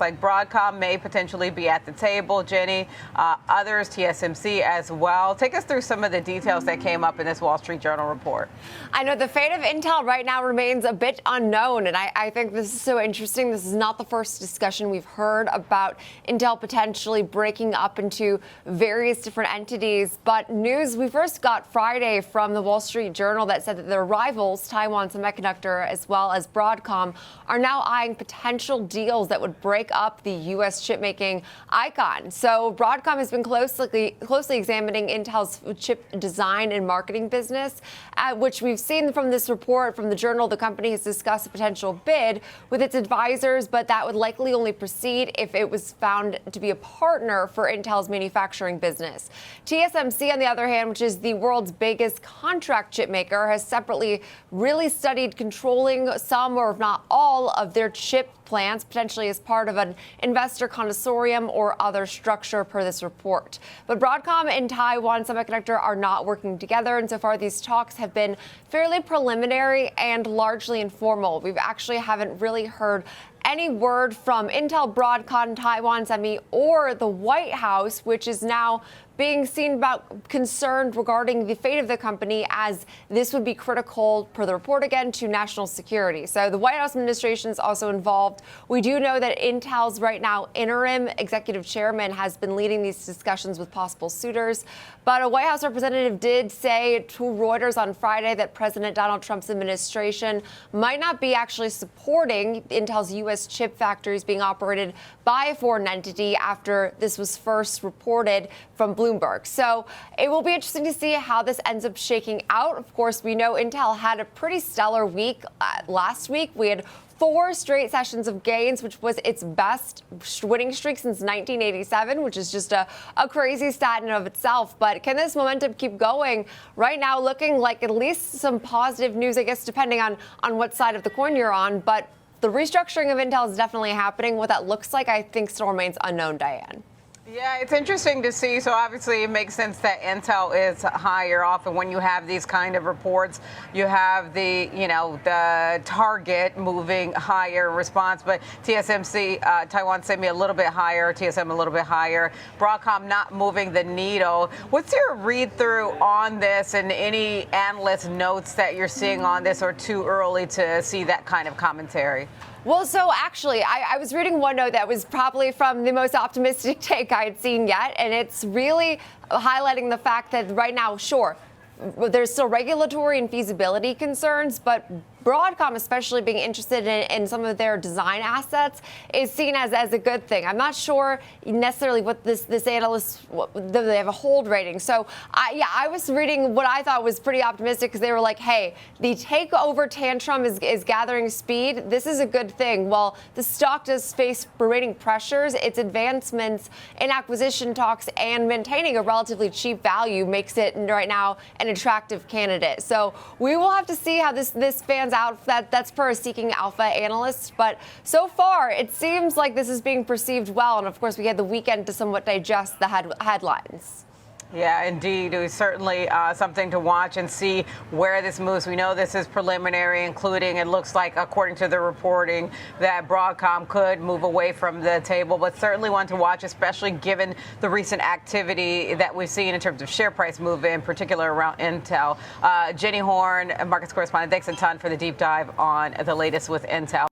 looks like Broadcom may potentially be at the table. Jenny, others, TSMC as well. Take us through some of the details that came up in this Wall Street Journal report. I know the fate of Intel right now remains a bit unknown, and I think this is so interesting. This is not the first discussion we've heard about Intel potentially breaking up into various different entities. But news we first got Friday from the Wall Street Journal that said that their rivals, Taiwan Semiconductor as well as Broadcom, are now eyeing potential deals that would break up the U.S. chip-making icon. So Broadcom has been closely examining Intel's chip design and marketing business, which we've seen from this report from the Journal. The company has discussed a potential bid with its advisors, but that would likely only proceed if it was found to be a partner for Intel's manufacturing business. TSMC, on the other hand, which is the world's biggest contract chip maker, has separately really studied controlling some or if not all of their chip plans, potentially as part of an investor consortium or other structure per this report. But Broadcom and Taiwan Semiconductor are not working together, and so far these talks have been fairly preliminary and largely informal. We actually haven't really heard any word from Intel, Broadcom, Taiwan Semi, or the White House, which is now being seen about concerned regarding the fate of the company, as this would be critical, per the report again, to national security. So the White House administration is also involved. We do know that Intel's right now interim executive chairman has been leading these discussions with possible suitors. But a White House representative did say to Reuters on Friday that President Donald Trump's administration might not be actually supporting Intel's U.S. chip factories being operated by a foreign entity after this was first reported from Bloomberg. So it will be interesting to see how this ends up shaking out. Of course, we know Intel had a pretty stellar week last week. We had 4 straight sessions of gains, which was its best winning streak since 1987, which is just a crazy stat in and of itself. But can this momentum keep going? Right now, looking like at least some positive news, I guess, depending on what side of the coin you're on. But the restructuring of Intel is definitely happening. What that looks like, I think, still remains unknown, Diane. Yeah, it's interesting to see. So obviously it makes sense that Intel is higher. Often when you have these kind of reports, you have the target moving higher response. But TSMC, Taiwan Semi a little bit higher, TSM a little bit higher, Broadcom not moving the needle. What's your read through on this, and any analyst notes that you're seeing on this, or too early to see that kind of commentary? Well, so actually, I was reading one note that was probably from the most optimistic take I had seen yet, and it's really highlighting the fact that right now, sure, there's still regulatory and feasibility concerns, but Broadcom, especially being interested in some of their design assets, is seen as a good thing. I'm not sure necessarily what this analyst, they have a hold rating. So, I was reading what I thought was pretty optimistic, because they were like, hey, the takeover tantrum is gathering speed. This is a good thing. Well, the stock does face rating pressures. Its advancements in acquisition talks and maintaining a relatively cheap value makes it right now an attractive candidate. So we will have to see how this fans out. That's per a Seeking Alpha analyst, but so far it seems like this is being perceived well, and of course we had the weekend to somewhat digest the headlines. Yeah, indeed. It was certainly something to watch and see where this moves. We know this is preliminary, including, it looks like, according to the reporting, that Broadcom could move away from the table, but certainly one to watch, especially given the recent activity that we've seen in terms of share price move, in particular around Intel. Jenny Horne, markets correspondent, thanks a ton for the deep dive on the latest with Intel.